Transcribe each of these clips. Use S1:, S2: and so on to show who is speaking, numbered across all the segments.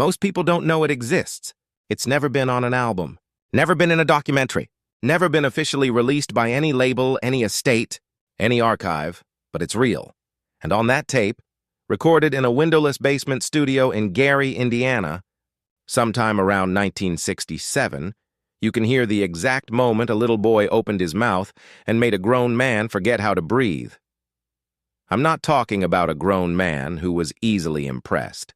S1: Most people don't know it exists. It's never been on an album, never been in a documentary, never been officially released by any label, any estate, any archive, but it's real. And on that tape, recorded in a windowless basement studio in Gary, Indiana, sometime around 1967, you can hear the exact moment a little boy opened his mouth and made a grown man forget how to breathe. I'm not talking about a grown man who was easily impressed.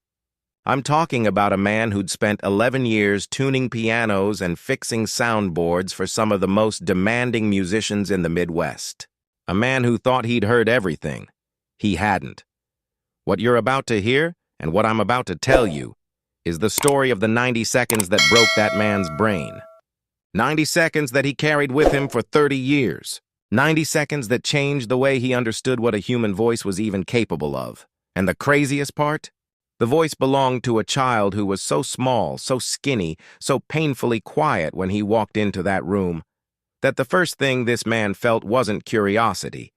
S1: I'm talking about a man who'd spent 11 years tuning pianos and fixing soundboards for some of the most demanding musicians in the Midwest. A man who thought he'd heard everything. He hadn't. What you're about to hear, and what I'm about to tell you, is the story of the 90 seconds that broke that man's brain. 90 seconds that he carried with him for 30 years. 90 seconds that changed the way he understood what a human voice was even capable of. And the craziest part? The voice belonged to a child who was so small, so skinny, so painfully quiet when he walked into that room, that the first thing this man felt wasn't curiosity.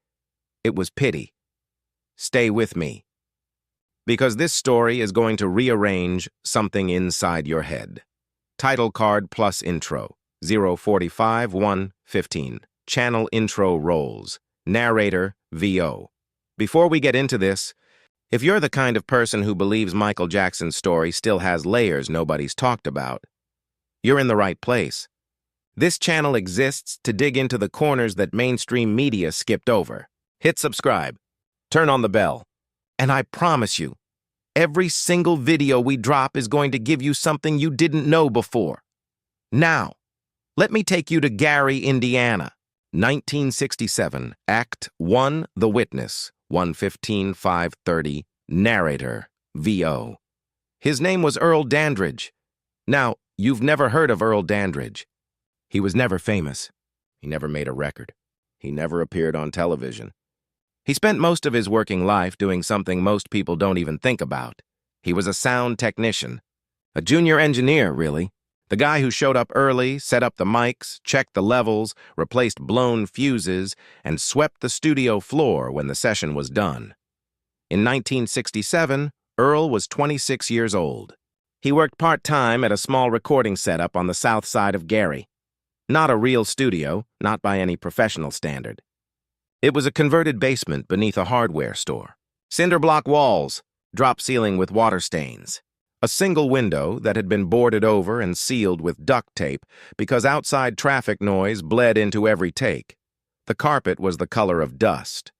S1: It was pity. Stay with me, because this story is going to rearrange something inside your head. Title card plus intro. 045-115. Channel intro rolls. Narrator, VO. Before we get into this, if you're the kind of person who believes Michael Jackson's story still has layers nobody's talked about, you're in the right place. This channel exists to dig into the corners that mainstream media skipped over. Hit subscribe. Turn on the bell. And I promise you, every single video we drop is going to give you something you didn't know before. Now, let me take you to Gary, Indiana. 1967, Act 1, The Witness, 115-530, Narrator, VO. His name was Earl Dandridge. Now, you've never heard of Earl Dandridge. He was never famous. He never made a record. He never appeared on television. He spent most of his working life doing something most people don't even think about. He was a sound technician. A junior engineer, really. The guy who showed up early, set up the mics, checked the levels, replaced blown fuses, and swept the studio floor when the session was done. In 1967, Earl was 26 years old. He worked part-time at a small recording setup on the south side of Gary. Not a real studio, not by any professional standard. It was a converted basement beneath a hardware store. Cinder block walls, drop ceiling with water stains. A single window that had been boarded over and sealed with duct tape because outside traffic noise bled into every take. The carpet was the color of dust.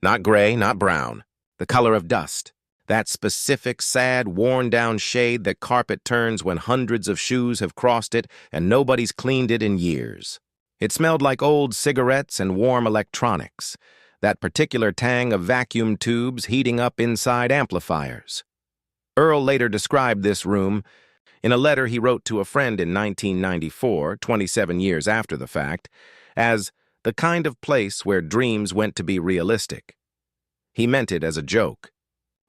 S1: Not gray, not brown. The color of dust. That specific, sad, worn-down shade that carpet turns when hundreds of shoes have crossed it and nobody's cleaned it in years. It smelled like old cigarettes and warm electronics. That particular tang of vacuum tubes heating up inside amplifiers. Earl later described this room in a letter he wrote to a friend in 1994, 27 years after the fact, as the kind of place where dreams went to be realistic. He meant it as a joke,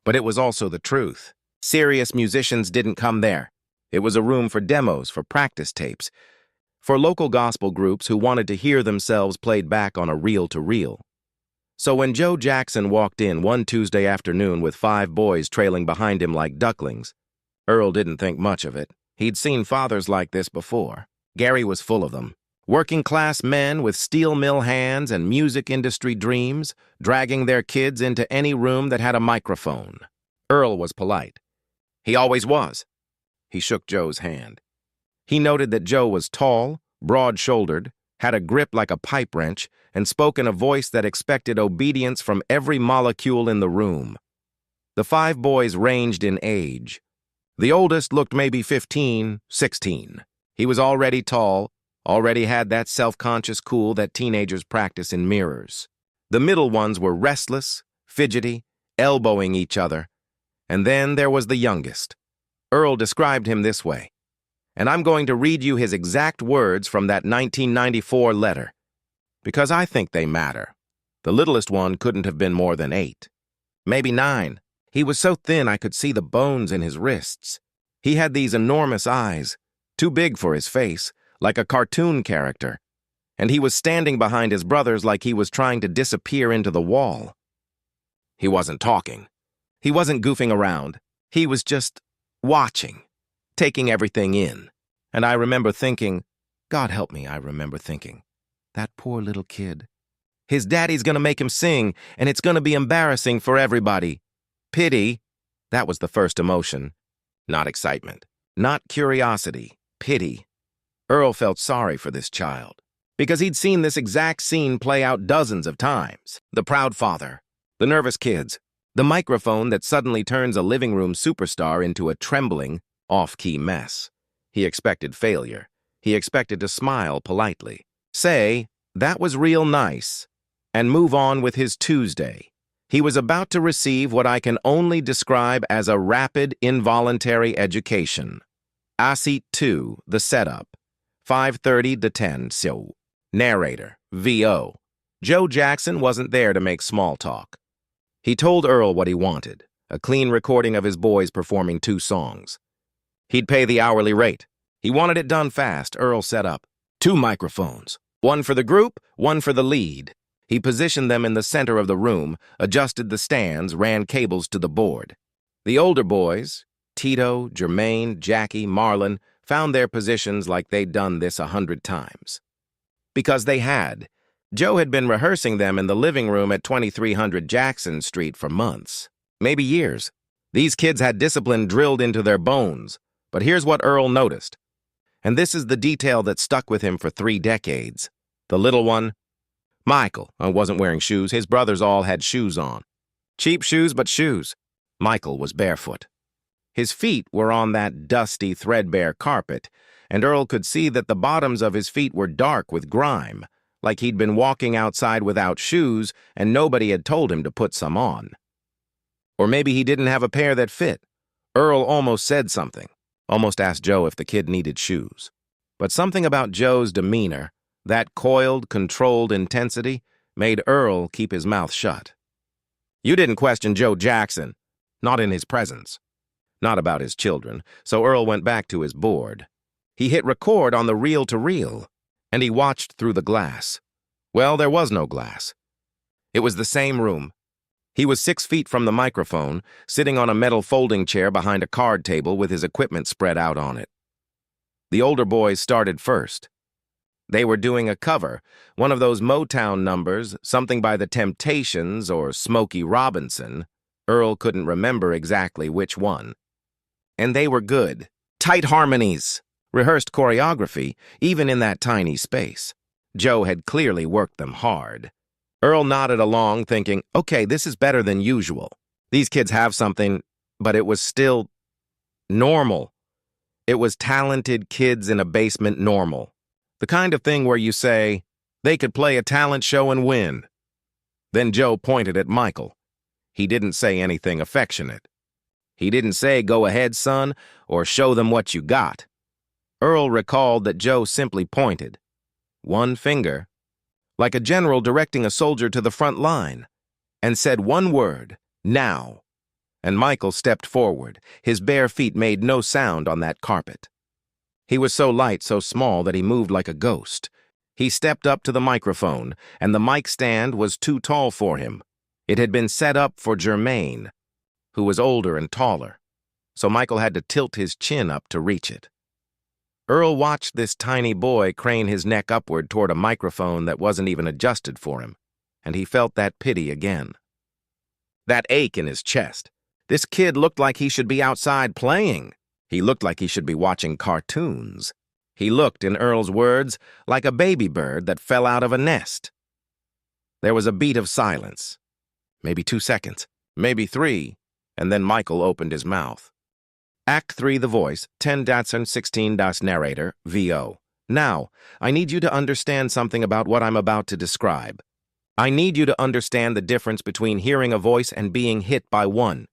S1: but it was also the truth. Serious musicians didn't come there. It was a room for demos, for practice tapes, for local gospel groups who wanted to hear themselves played back on a reel-to-reel. So when Joe Jackson walked in one Tuesday afternoon with 5 boys trailing behind him like ducklings, Earl didn't think much of it. He'd seen fathers like this before. Gary was full of them. Working-class men with steel mill hands and music industry dreams, dragging their kids into any room that had a microphone. Earl was polite. He always was. He shook Joe's hand. He noted that Joe was tall, broad-shouldered, had a grip like a pipe wrench, and spoke in a voice that expected obedience from every molecule in the room. The 5 boys ranged in age. The oldest looked maybe 15, 16. He was already tall, already had that self-conscious cool that teenagers practice in mirrors. The middle ones were restless, fidgety, elbowing each other. And then there was the youngest. Earl described him this way. And I'm going to read you his exact words from that 1994 letter, because I think they matter. The littlest one couldn't have been more than 8, maybe 9. He was so thin I could see the bones in his wrists. He had these enormous eyes, too big for his face, like a cartoon character, and he was standing behind his brothers like he was trying to disappear into the wall. He wasn't talking. He wasn't goofing around. He was just watching. taking everything in. And I remember thinking, God help me, I remember thinking, that poor little kid. His daddy's gonna make him sing, and it's gonna be embarrassing for everybody. Pity, that was the first emotion. Not excitement, not curiosity, pity. Earl felt sorry for this child, because he'd seen this exact scene play out dozens of times. The proud father, the nervous kids, the microphone that suddenly turns a living room superstar into a trembling, off-key mess. He expected failure. He expected to smile politely, say, that was real nice, and move on with his Tuesday. He was about to receive what I can only describe as a rapid, involuntary education. Asit 2, the setup. 5:30 to 10, so. Narrator, VO. Joe Jackson wasn't there to make small talk. He told Earl what he wanted, a clean recording of his boys performing 2 songs. He'd pay the hourly rate. He wanted it done fast. Earl set up 2 microphones, one for the group, one for the lead. He positioned them in the center of the room, adjusted the stands, ran cables to the board. The older boys, Tito, Jermaine, Jackie, Marlon, found their positions like they'd done this 100 times. Because they had. Joe had been rehearsing them in the living room at 2300 Jackson Street for months, maybe years. These kids had discipline drilled into their bones. But here's what Earl noticed. And this is the detail that stuck with him for 3 decades. The little one, Michael, wasn't wearing shoes. His brothers all had shoes on. Cheap shoes, but shoes. Michael was barefoot. His feet were on that dusty, threadbare carpet, and Earl could see that the bottoms of his feet were dark with grime, like he'd been walking outside without shoes and nobody had told him to put some on. Or maybe he didn't have a pair that fit. Earl almost said something, almost asked Joe if the kid needed shoes. But something about Joe's demeanor, that coiled, controlled intensity, made Earl keep his mouth shut. You didn't question Joe Jackson, not in his presence, not about his children, so Earl went back to his board. He hit record on the reel-to-reel, and he watched through the glass. Well, there was no glass. It was the same room. He was 6 feet from the microphone, sitting on a metal folding chair behind a card table with his equipment spread out on it. The older boys started first. They were doing a cover, one of those Motown numbers, something by the Temptations or Smokey Robinson. Earl couldn't remember exactly which one. And they were good. Tight harmonies. Rehearsed choreography, even in that tiny space. Joe had clearly worked them hard. Earl nodded along, thinking, okay, this is better than usual. These kids have something, but it was still normal. It was talented kids in a basement normal. The kind of thing where you say, they could play a talent show and win. Then Joe pointed at Michael. He didn't say anything affectionate. He didn't say, go ahead, son, or show them what you got. Earl recalled that Joe simply pointed. One finger, like a general directing a soldier to the front line, and said one word, now. And Michael stepped forward. His bare feet made no sound on that carpet. He was so light, so small that he moved like a ghost. He stepped up to the microphone, and the mic stand was too tall for him. It had been set up for Jermaine, who was older and taller, so Michael had to tilt his chin up to reach it. Earl watched this tiny boy crane his neck upward toward a microphone that wasn't even adjusted for him, and he felt that pity again. That ache in his chest. This kid looked like he should be outside playing. He looked like he should be watching cartoons. He looked, in Earl's words, like a baby bird that fell out of a nest. There was a beat of silence. Maybe 2 seconds, maybe 3, and then Michael opened his mouth. Act 3, the voice, 10-16 narrator, VO. Now, I need you to understand something about what I'm about to describe. I need you to understand the difference between hearing a voice and being hit by one.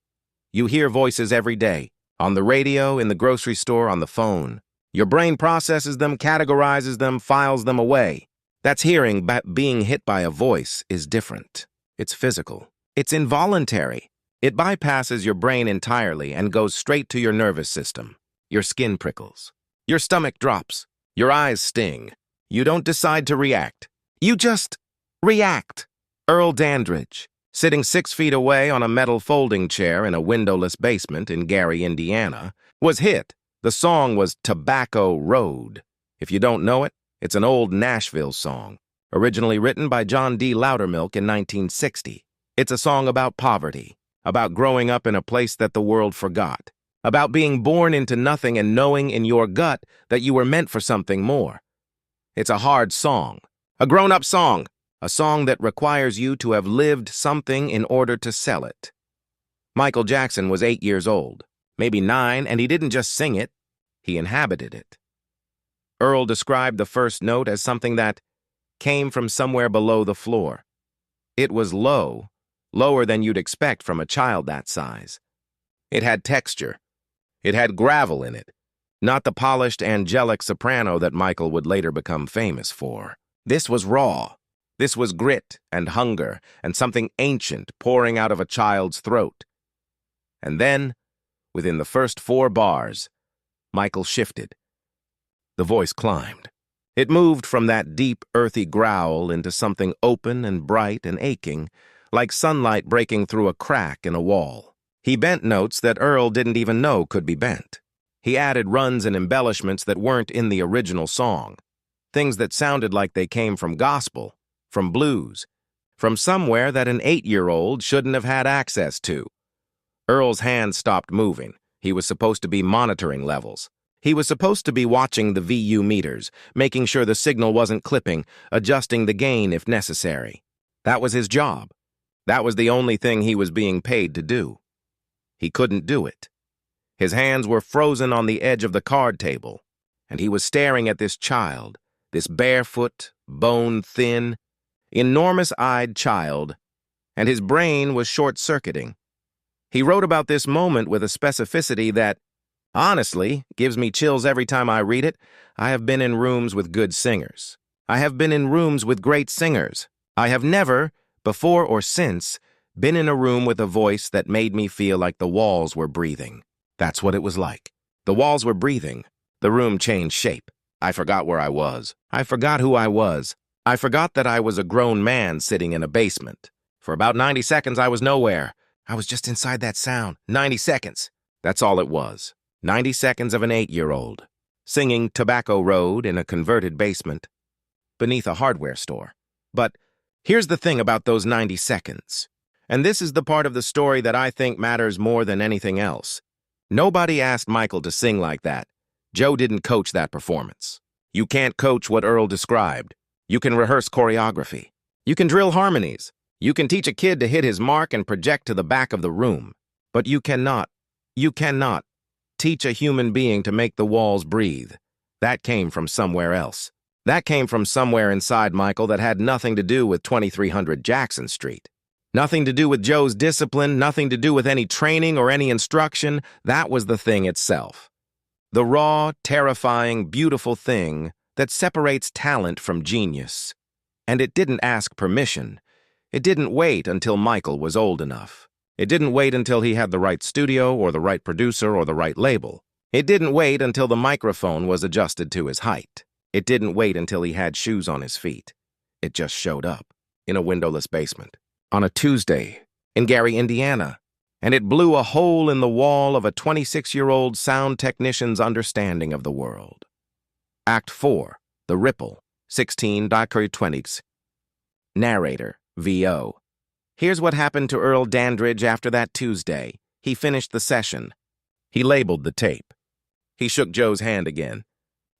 S1: You hear voices every day, on the radio, in the grocery store, on the phone. Your brain processes them, categorizes them, files them away. That's hearing, but being hit by a voice is different. It's physical. It's involuntary. It bypasses your brain entirely and goes straight to your nervous system. Your skin prickles. Your stomach drops. Your eyes sting. You don't decide to react. You just react. Earl Dandridge, sitting 6 feet away on a metal folding chair in a windowless basement in Gary, Indiana, was hit, The song was Tobacco Road. If you don't know it, it's an old Nashville song, originally written by John D. Loudermilk in 1960. It's a song about poverty, about growing up in a place that the world forgot, about being born into nothing and knowing in your gut that you were meant for something more. It's a hard song, a grown-up song, a song that requires you to have lived something in order to sell it. Michael Jackson was 8 years old, maybe 9, and he didn't just sing it, he inhabited it. Earl described the first note as something that came from somewhere below the floor. It was low, lower than you'd expect from a child that size. It had texture. It had gravel in it, not the polished, angelic soprano that Michael would later become famous for. This was raw. This was grit and hunger and something ancient pouring out of a child's throat. And then, within the first 4 bars, Michael shifted. The voice climbed. It moved from that deep, earthy growl into something open and bright and aching, like sunlight breaking through a crack in a wall. He bent notes that Earl didn't even know could be bent. He added runs and embellishments that weren't in the original song, things that sounded like they came from gospel, from blues, from somewhere that an 8-year-old shouldn't have had access to. Earl's hands stopped moving. He was supposed to be monitoring levels. He was supposed to be watching the VU meters, making sure the signal wasn't clipping, adjusting the gain if necessary. That was his job. That was the only thing he was being paid to do. He couldn't do it. His hands were frozen on the edge of the card table, and he was staring at this child, this barefoot, bone-thin, enormous-eyed child, and his brain was short-circuiting. He wrote about this moment with a specificity that, honestly, gives me chills every time I read it. I have been in rooms with good singers. I have been in rooms with great singers. I have never, before or since, been in a room with a voice that made me feel like the walls were breathing. That's what it was like. The walls were breathing. The room changed shape. I forgot where I was. I forgot who I was. I forgot that I was a grown man sitting in a basement. For about 90 seconds, I was nowhere. I was just inside that sound. 90 seconds. That's all it was. 90 seconds of an 8-year-old, singing Tobacco Road in a converted basement beneath a hardware store. But here's the thing about those 90 seconds. And this is the part of the story that I think matters more than anything else. Nobody asked Michael to sing like that. Joe didn't coach that performance. You can't coach what Earl described. You can rehearse choreography. You can drill harmonies. You can teach a kid to hit his mark and project to the back of the room. But you cannot teach a human being to make the walls breathe. That came from somewhere else. That came from somewhere inside Michael that had nothing to do with 2300 Jackson Street. Nothing to do with Joe's discipline, nothing to do with any training or any instruction. That was the thing itself. The raw, terrifying, beautiful thing that separates talent from genius. And it didn't ask permission. It didn't wait until Michael was old enough. It didn't wait until he had the right studio or the right producer or the right label. It didn't wait until the microphone was adjusted to his height. It didn't wait until he had shoes on his feet. It just showed up in a windowless basement on a Tuesday in Gary, Indiana, and it blew a hole in the wall of a 26-year-old sound technician's understanding of the world. Act 4, The Ripple, 16:20. Narrator, VO. Here's what happened to Earl Dandridge after that Tuesday. He finished the session. He labeled the tape. He shook Joe's hand again.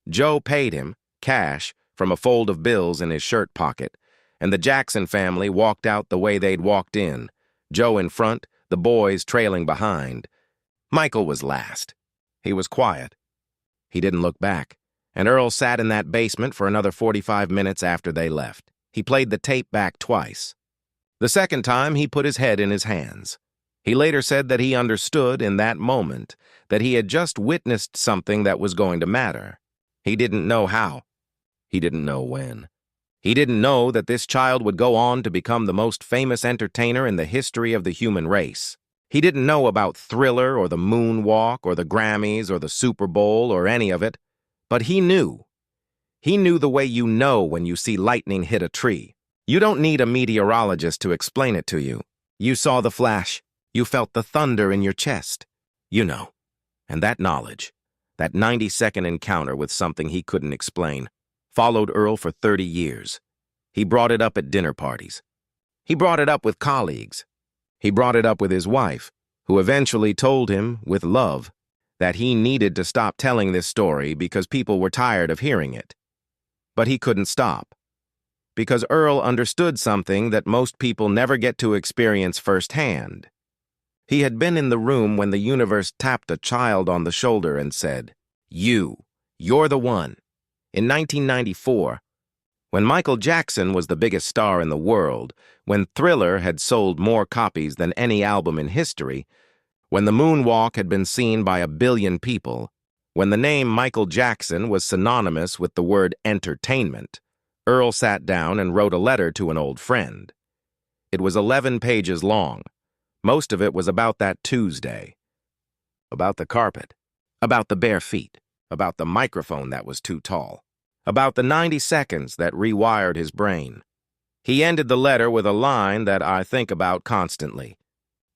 S1: Joe paid him, cash, from a fold of bills in his shirt pocket, and the Jackson family walked out the way they'd walked in, Joe in front, the boys trailing behind. Michael was last. He was quiet. He didn't look back, and Earl sat in that basement for another 45 minutes after they left. He played the tape back twice. The second time, he put his head in his hands. He later said that he understood in that moment that he had just witnessed something that was going to matter. He didn't know how. He didn't know when. He didn't know that this child would go on to become the most famous entertainer in the history of the human race. He didn't know about Thriller or the Moonwalk or the Grammys or the Super Bowl or any of it, but he knew. He knew the way you know when you see lightning hit a tree. You don't need a meteorologist to explain it to you. You saw the flash. You felt the thunder in your chest. You know. And that knowledge, That 90-second encounter with something he couldn't explain followed Earl for 30 years. He brought it up at dinner parties. He brought it up with colleagues. He brought it up with his wife, who eventually told him, with love, that he needed to stop telling this story because people were tired of hearing it. But he couldn't stop, because Earl understood something that most people never get to experience firsthand. He had been in the room when the universe tapped a child on the shoulder and said, You're the one. In 1994, when Michael Jackson was the biggest star in the world, when Thriller had sold more copies than any album in history, when the moonwalk had been seen by 1 billion people, when the name Michael Jackson was synonymous with the word entertainment, Earl sat down and wrote a letter to an old friend. It was 11 pages long. Most of it was about that Tuesday. About the carpet. About the bare feet. About the microphone that was too tall. About the 90 seconds that rewired his brain. He ended the letter with a line that I think about constantly.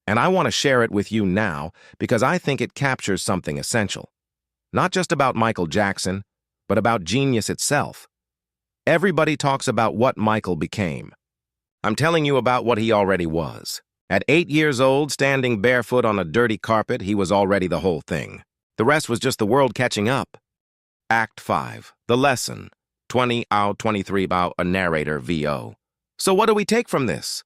S1: And I want to share it with you now because I think it captures something essential. Not just about Michael Jackson, but about genius itself. Everybody talks about what Michael became. I'm telling you about what he already was. At 8 years old, standing barefoot on a dirty carpet, he was already the whole thing. The rest was just the world catching up. Act 5. The lesson. 20 out 23 about a narrator VO. So what do we take from this?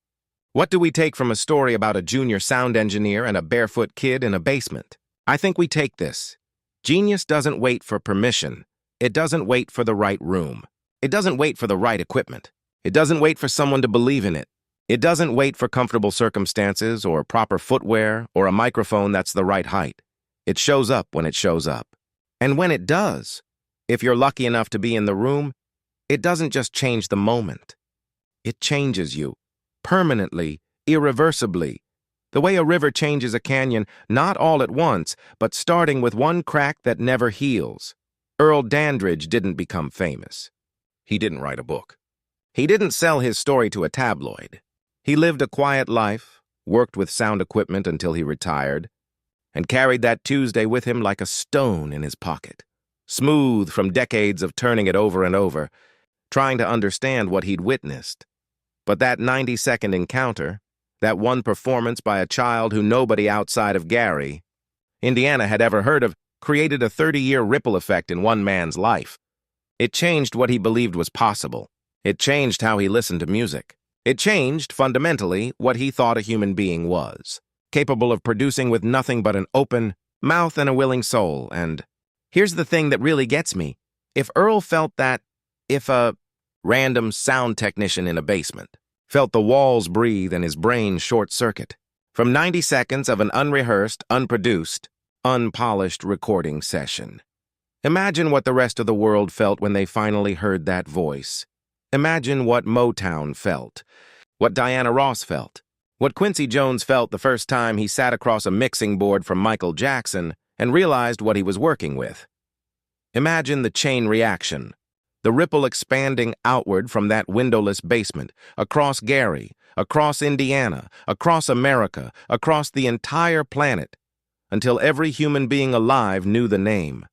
S1: What do we take from a story about a junior sound engineer and a barefoot kid in a basement? I think we take this. Genius doesn't wait for permission. It doesn't wait for the right room. It doesn't wait for the right equipment. It doesn't wait for someone to believe in it. It doesn't wait for comfortable circumstances or proper footwear or a microphone that's the right height. It shows up when it shows up. And when it does, if you're lucky enough to be in the room, it doesn't just change the moment. It changes you, permanently, irreversibly. The way a river changes a canyon, not all at once, but starting with one crack that never heals. Earl Dandridge didn't become famous. He didn't write a book. He didn't sell his story to a tabloid. He lived a quiet life, worked with sound equipment until he retired, and carried that Tuesday with him like a stone in his pocket, smooth from decades of turning it over and over, trying to understand what he'd witnessed. But that 90-second encounter, that one performance by a child who nobody outside of Gary, Indiana, had ever heard of, created a 30-year ripple effect in one man's life. It changed what he believed was possible. It changed how he listened to music. It changed, fundamentally, what he thought a human being was, capable of producing with nothing but an open mouth and a willing soul. And here's the thing that really gets me. If Earl felt that, if a random sound technician in a basement felt the walls breathe and his brain short-circuit from 90 seconds of an unrehearsed, unproduced, unpolished recording session, imagine what the rest of the world felt when they finally heard that voice. Imagine what Motown felt, what Diana Ross felt, what Quincy Jones felt the first time he sat across a mixing board from Michael Jackson and realized what he was working with. Imagine the chain reaction, the ripple expanding outward from that windowless basement, across Gary, across Indiana, across America, across the entire planet, until every human being alive knew the name.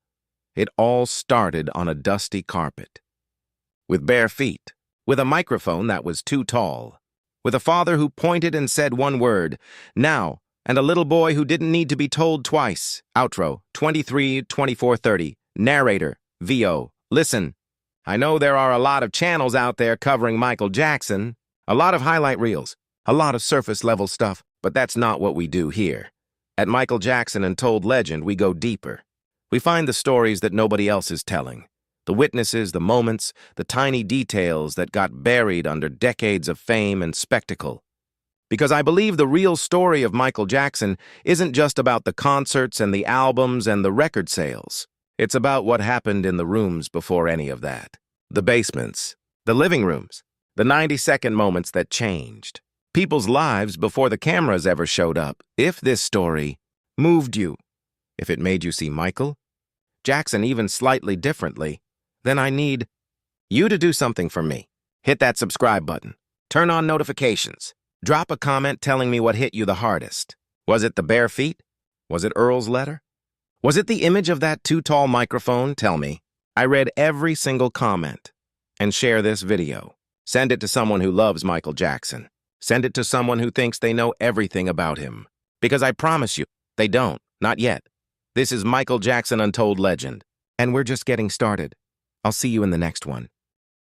S1: It all started on a dusty carpet. With bare feet, with a microphone that was too tall, with a father who pointed and said one word, now, and a little boy who didn't need to be told twice. Outro, 23:24:30. Narrator, VO. Listen, I know there are a lot of channels out there covering Michael Jackson, a lot of highlight reels, a lot of surface-level stuff, but that's not what we do here. At Michael Jackson Untold Legend, we go deeper. We find the stories that nobody else is telling. The witnesses, the moments, the tiny details that got buried under decades of fame and spectacle. Because I believe the real story of Michael Jackson isn't just about the concerts and the albums and the record sales. It's about what happened in the rooms before any of that. The basements, the living rooms, the 90-second moments that changed. People's lives before the cameras ever showed up. If this story moved you, if it made you see Michael Jackson even slightly differently, then I need you to do something for me. Hit that subscribe button. Turn on notifications. Drop a comment telling me what hit you the hardest. Was it the bare feet? Was it Earl's letter? Was it the image of that too-tall microphone? Tell me. I read every single comment. And share this video. Send it to someone who loves Michael Jackson. Send it to someone who thinks they know everything about him. Because I promise you, they don't. Not yet. This is Michael Jackson Untold Legend. And we're just getting started. I'll see you in the next one.